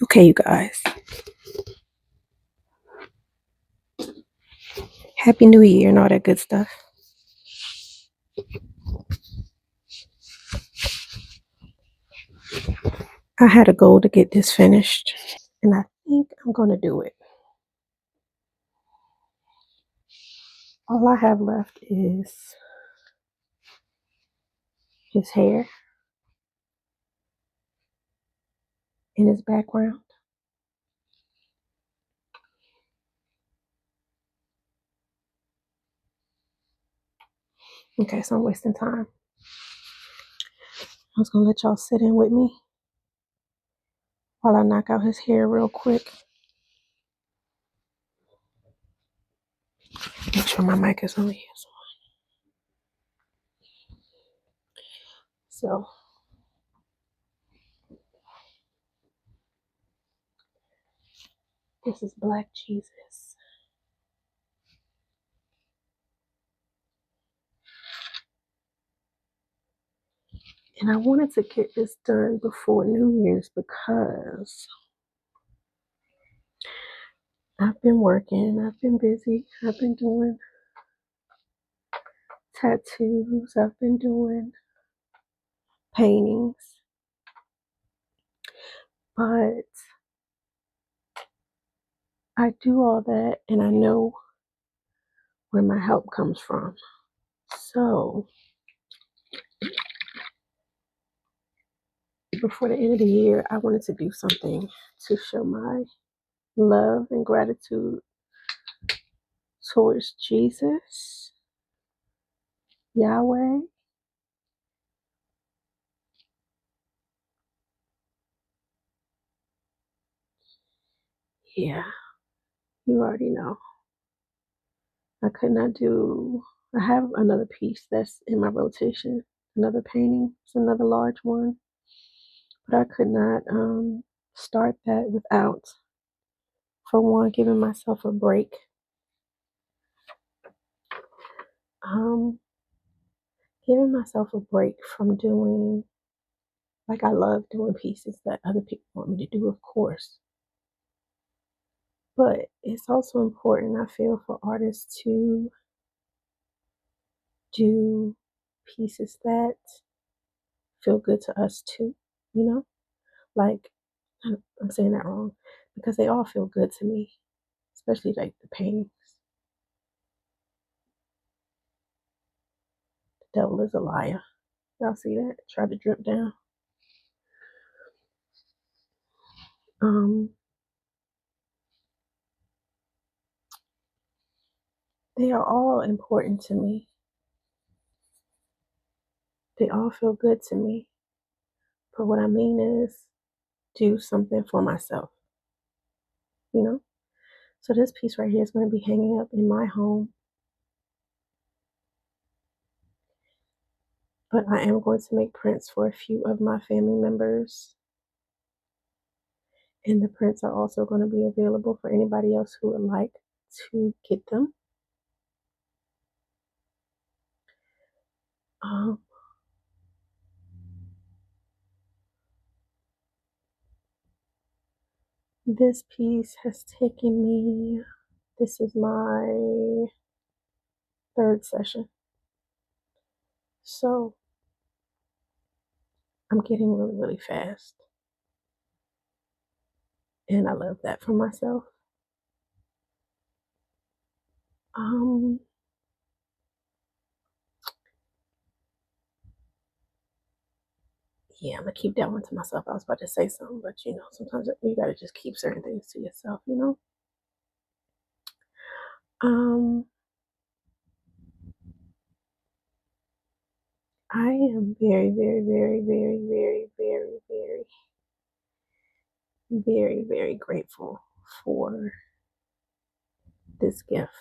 Okay, you guys. Happy New Year and all that good stuff. I had a goal to get this finished, and I think I'm going to do it. All I have left is his hair and his background. Okay, so I'm wasting time. I was going to let y'all sit in with me while I knock out his hair real quick. Make sure my mic is on here. So, this is Black Jesus. And I wanted to get this done before New Year's because I've been working, I've been busy, I've been doing tattoos, I've been doing paintings, but I do all that and I know where my help comes from. So before the end of the year, I wanted to do something to show my love and gratitude towards Jesus, Yahweh, yeah, you already know. I could not do, I have another piece that's in my rotation, another painting, it's another large one, but I could not start that without, for one, giving myself a break. Giving myself a break from doing, like, I love doing pieces that other people want me to do, of course. But it's also important, I feel, for artists to do pieces that feel good to us too, you know? Like, I'm saying that wrong because they all feel good to me, especially like the paintings. The devil is a liar. Y'all see that? Try to drip down. They are all important to me. They all feel good to me. But what I mean is do something for myself, you know? So this piece right here is going to be hanging up in my home. But I am going to make prints for a few of my family members. And the prints are also going to be available for anybody else who would like to get them. This piece has taken me, this is my third session. So I'm getting really, really fast. And I love that for myself. Yeah, I'm gonna keep that one to myself. I was about to say something, but you know, sometimes you gotta just keep certain things to yourself, you know? I am very, very, very, very, very, very, very, very, very grateful for this gift.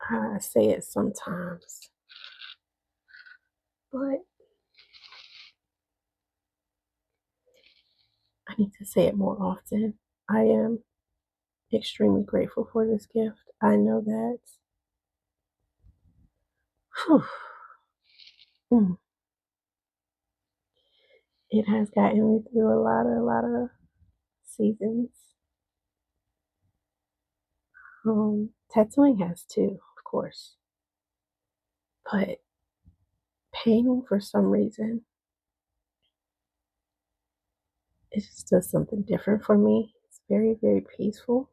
I say it sometimes, but I need to say it more often. I am extremely grateful for this gift. I know that. it has gotten me through a lot of seasons. Tattooing has too, of course. But painting, for some reason, it just does something different for me. It's very, very peaceful.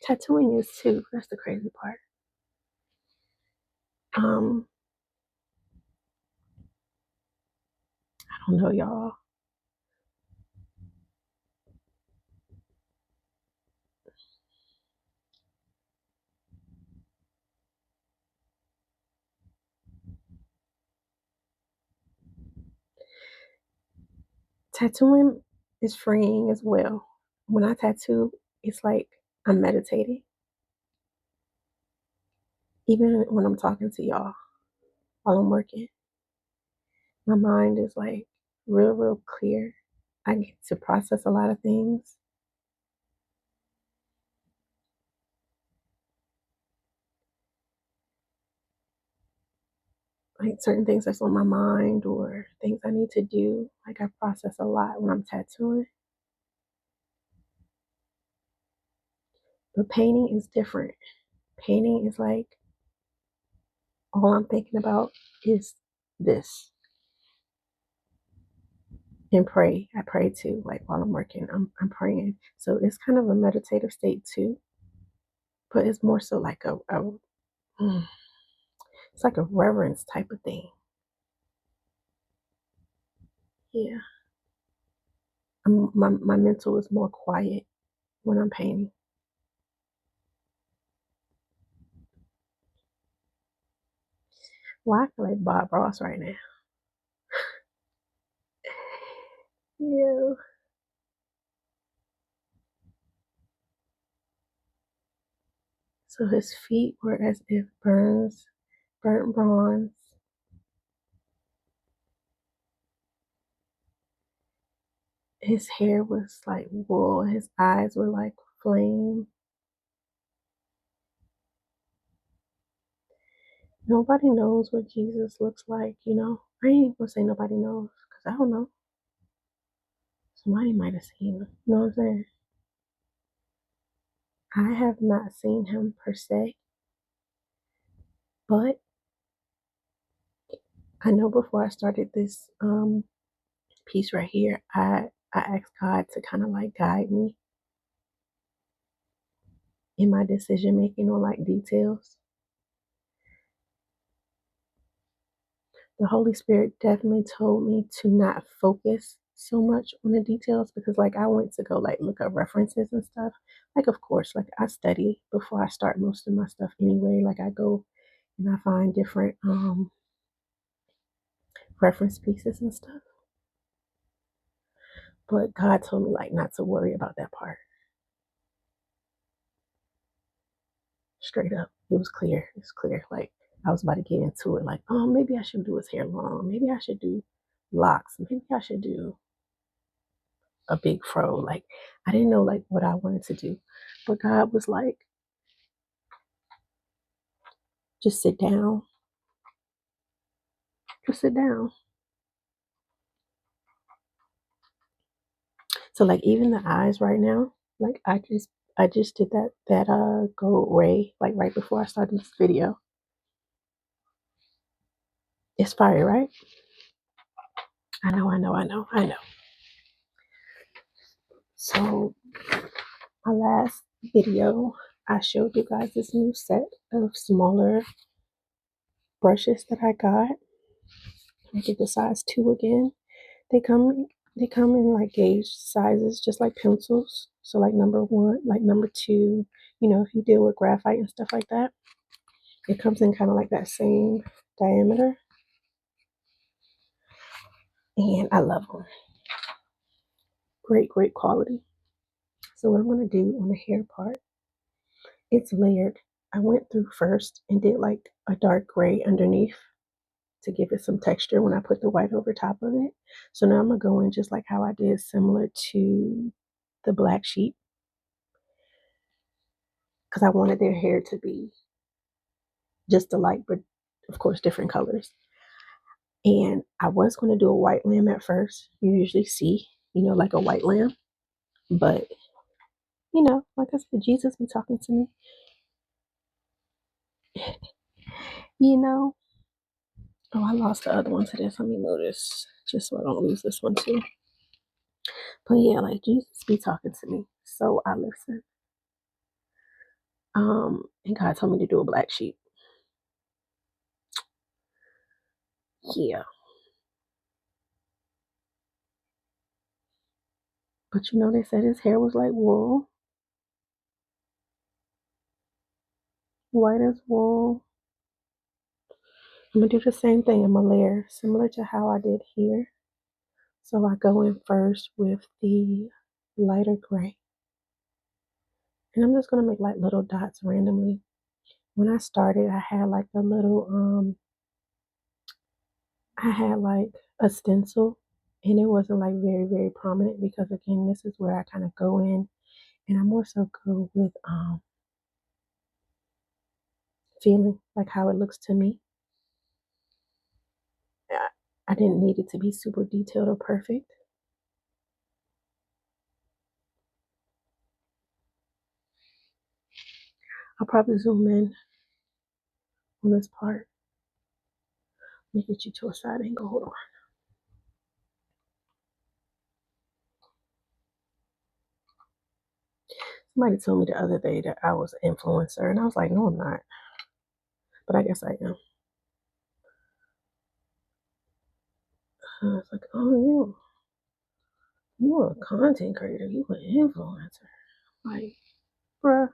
Tattooing is too. That's the crazy part. I don't know, y'all. Tattooing is freeing as well. When I tattoo, it's like I'm meditating. Even when I'm talking to y'all while I'm working, my mind is like real, real clear. I get to process a lot of things. Like certain things that's on my mind or things I need to do. Like I process a lot when I'm tattooing. But painting is different. Painting is like all I'm thinking about is this. And pray. I pray too, like while I'm working. I'm praying. So it's kind of a meditative state too. But it's more so like it's like a reverence type of thing. Yeah. My mental is more quiet when I'm painting. Well, I feel like Bob Ross right now. Yeah. So his feet were as if burnt bronze. His hair was like wool. His eyes were like flame. Nobody knows what Jesus looks like, you know. I ain't even gonna say nobody knows, because I don't know. Somebody might have seen him. You know what I'm saying? I have not seen him per se, but I know before I started this piece right here, I asked God to kind of like guide me in my decision making on like details. The Holy Spirit definitely told me to not focus so much on the details, because like I went to go like look up references and stuff. Like of course, like I study before I start most of my stuff anyway. Like I go and I find different reference pieces and stuff. But God told me like not to worry about that part. Straight up. It was clear. It's clear. Like I was about to get into it. Like, oh, maybe I should do his hair long. Maybe I should do locks. Maybe I should do a big fro. Like I didn't know like what I wanted to do. But God was like, just sit down. Just sit down. So like even the eyes right now, like I just did that gold ray like right before I started this video. It's fire, right? I know. So my last video, I showed you guys this new set of smaller brushes that I got. I get the size 2 again. They come they come in like gauge sizes, just like pencils. So like number 1, like number 2, you know, if you deal with graphite and stuff like that, it comes in kind of like that same diameter. And I love them. Great, great quality. So what I'm going to do on the hair part, it's layered. I went through first and did like a dark gray underneath to give it some texture when I put the white over top of it. So now I'm going to go in just like how I did, similar to the black sheep, because I wanted their hair to be just alike, but of course different colors. And I was going to do a white lamb at first. You usually see, like a white lamb. But, like I said, Jesus be talking to me. you know. Oh, I lost the other one to this. Let me move this just so I don't lose this one too. But yeah, like Jesus be talking to me. So I listen. And God told me to do a black sheep. Yeah. But they said his hair was like wool, white as wool. I'm gonna do the same thing. I'm gonna layer similar to how I did here. So I go in first with the lighter gray. And I'm just gonna make like little dots randomly. When I started, I had like a little I had like a stencil, and it wasn't like very, very prominent because again, this is where I kind of go in and I more so go with feeling like how it looks to me. I didn't need it to be super detailed or perfect. I'll probably zoom in on this part. Let me get you to a side angle. Hold on. Somebody told me the other day that I was an influencer, and I was like, no, I'm not. But I guess I am. I was like, oh, you're a content creator. You an influencer. Like, bruh,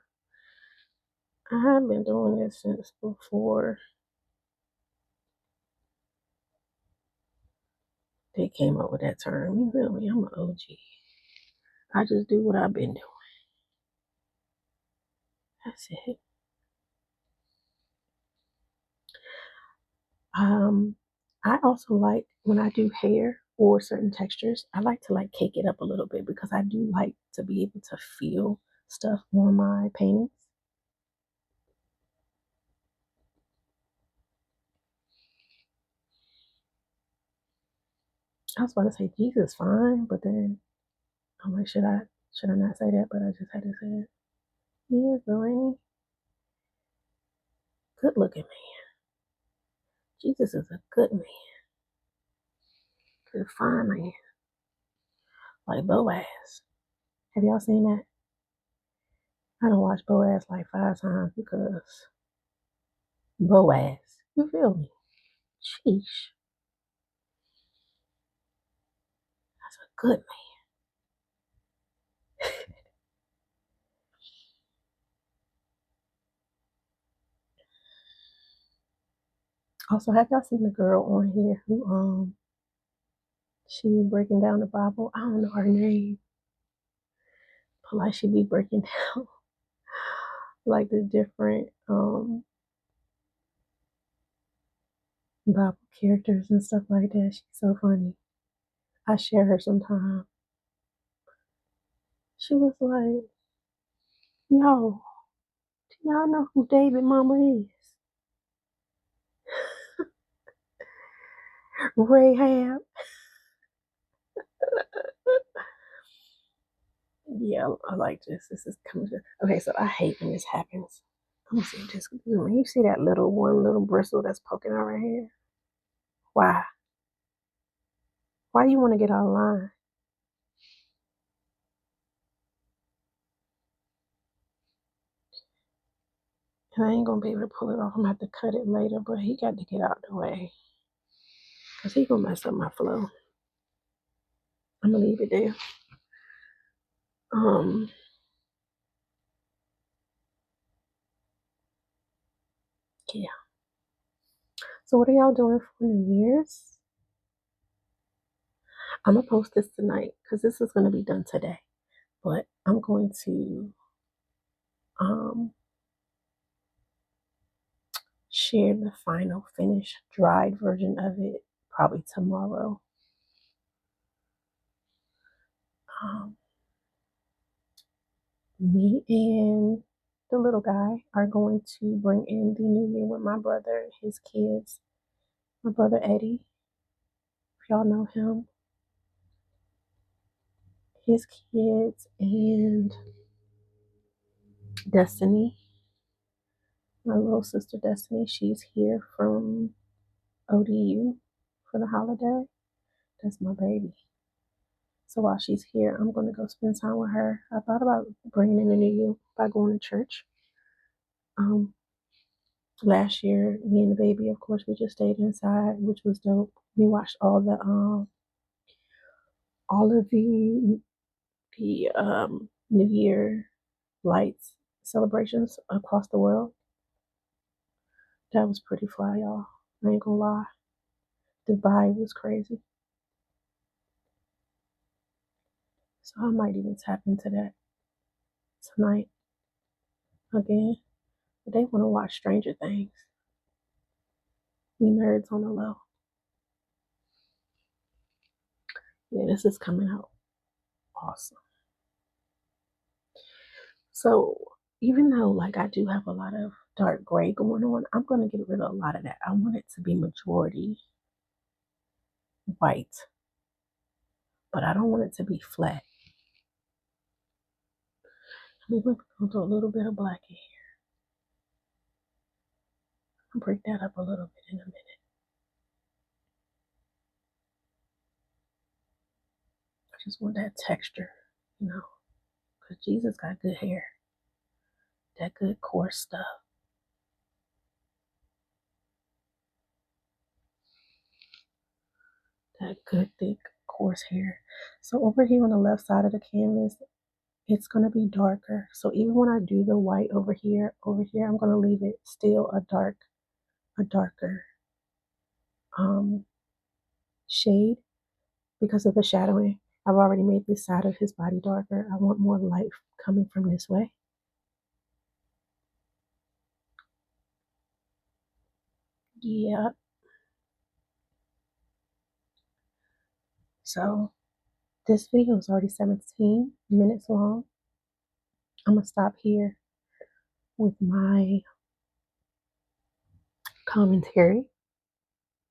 I have been doing this since before they came up with that term. You feel me? I'm an OG. I just do what I've been doing. That's it. Um, I also like when I do hair or certain textures, I like to like cake it up a little bit because I do like to be able to feel stuff on my paintings. I was about to say Jesus fine, but then I'm like, should I not say that? But I just had to say it. Yeah, so ain't he? Good looking man. Jesus is a good man. Good fine man. Like Boaz. Have y'all seen that? I don't watch Boaz like 5 times because Boaz. You feel me? Sheesh. That's a good man. Also, have y'all seen the girl on here who she be breaking down the Bible? I don't know her name, but like she be breaking down like the different Bible characters and stuff like that. She's so funny. I share her sometime. She was like, yo, do y'all know who David mama is? Rahab. Yeah, I like this. This is coming to okay, so I hate when this happens. I'm gonna see this. When you see that one little bristle that's poking out right here, why? Why you want to get out of line? And I ain't gonna be able to pull it off. I'm gonna have to cut it later, but he got to get out the way. Cause he gonna mess up my flow. I'm gonna leave it there. Um, yeah. So what are y'all doing for New Year's? I'm gonna post this tonight because this is gonna be done today. But I'm going to um share the final finished dried version of it probably tomorrow. Um, me and the little guy are going to bring in the new year with my brother, his kids, my brother Eddie. If y'all know him, his kids, and Destiny, my little sister Destiny, she's here from ODU for the holiday. That's my baby. So while she's here, I'm going to go spend time with her. I thought about bringing in the new year by going to church. Last year, me and the baby, of course, we just stayed inside, which was dope. We watched all of the New Year lights celebrations across the world. That was pretty fly, y'all. I ain't gonna lie. The vibe was crazy. So I might even tap into that tonight again. But they want to watch Stranger Things. We nerds on the low. Yeah, this is coming out awesome. So even though like I do have a lot of dark gray going on, I'm gonna get rid of a lot of that. I want it to be majority white, but I don't want it to be flat. I mean, we're gonna do a little bit of black in here. I'll break that up a little bit in a minute. I just want that texture, because Jesus got good hair, that good coarse stuff. That good, thick, coarse hair. So over here on the left side of the canvas, it's going to be darker. So even when I do the white over here, I'm going to leave it still a darker shade because of the shadowing. I've already made this side of his body darker. I want more light coming from this way. Yeah. So this video is already 17 minutes long. I'm going to stop here with my commentary.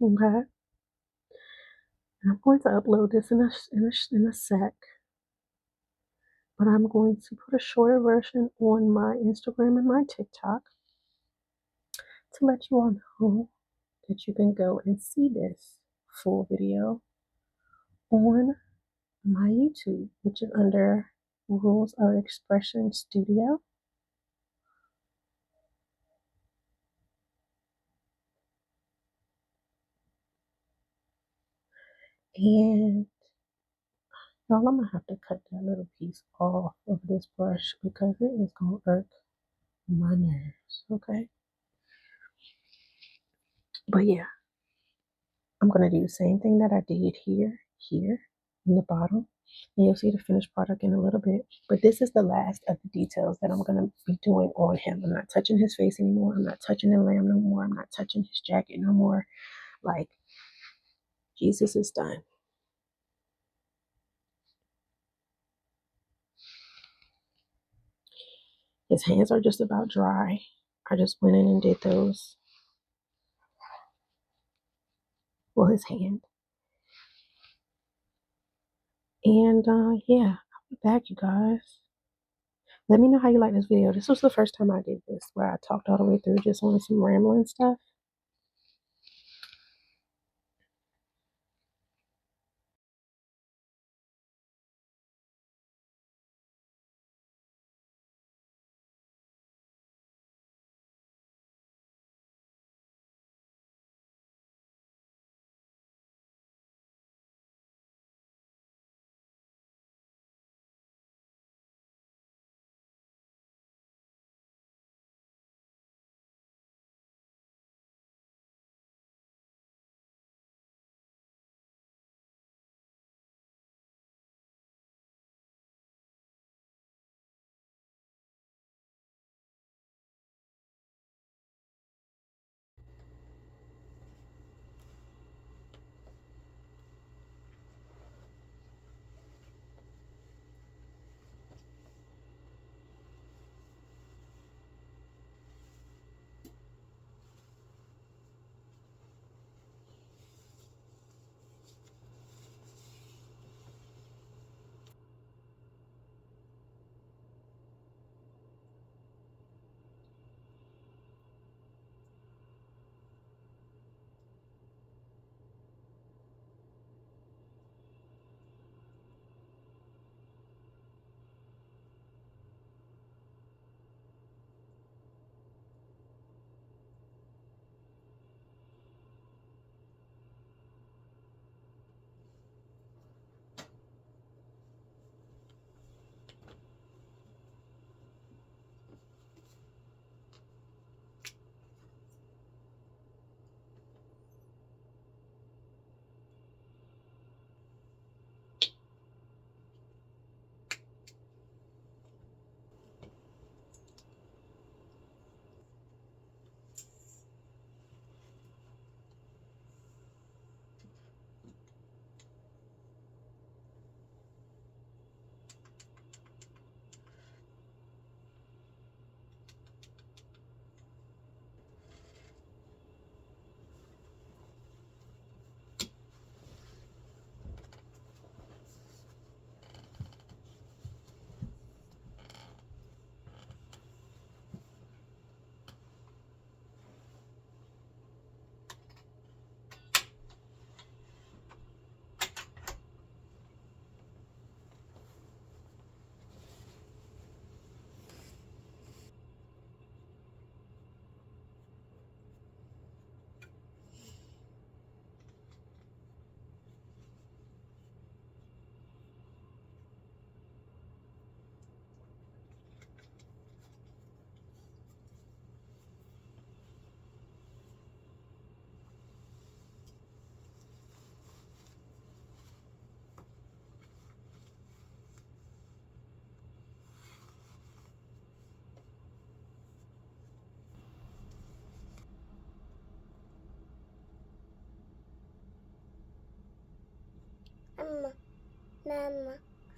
Okay. And I'm going to upload this in a sec. But I'm going to put a shorter version on my Instagram and my TikTok to let you all know that you can go and see this full video on my YouTube, which is under Rules of Expression Studio. And y'all, I'm gonna have to cut that little piece off of this brush because it is gonna irk my nerves, okay? But yeah, I'm gonna do the same thing that I did here in the bottom. And you'll see the finished product in a little bit. But this is the last of the details that I'm gonna be doing on him. I'm not touching his face anymore. I'm not touching the lamb no more. I'm not touching his jacket no more. Like, Jesus is done. His hands are just about dry. I just went in and did those. Well, his hand. And yeah, I'll be back, you guys. Let me know how you like this video. This was the first time I did this, where I talked all the way through just on some rambling stuff.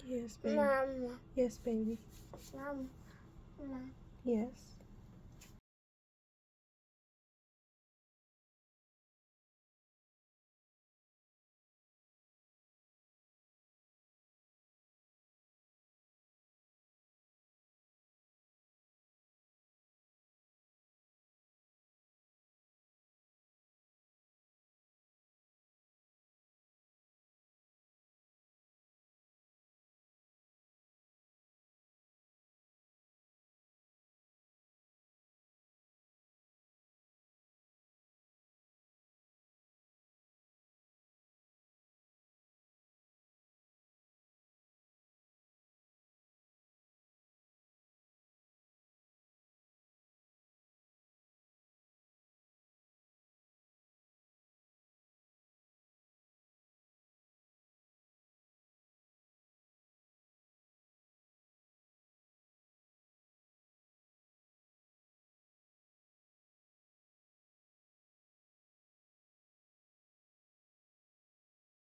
Yes, baby. Yes, baby. Yes.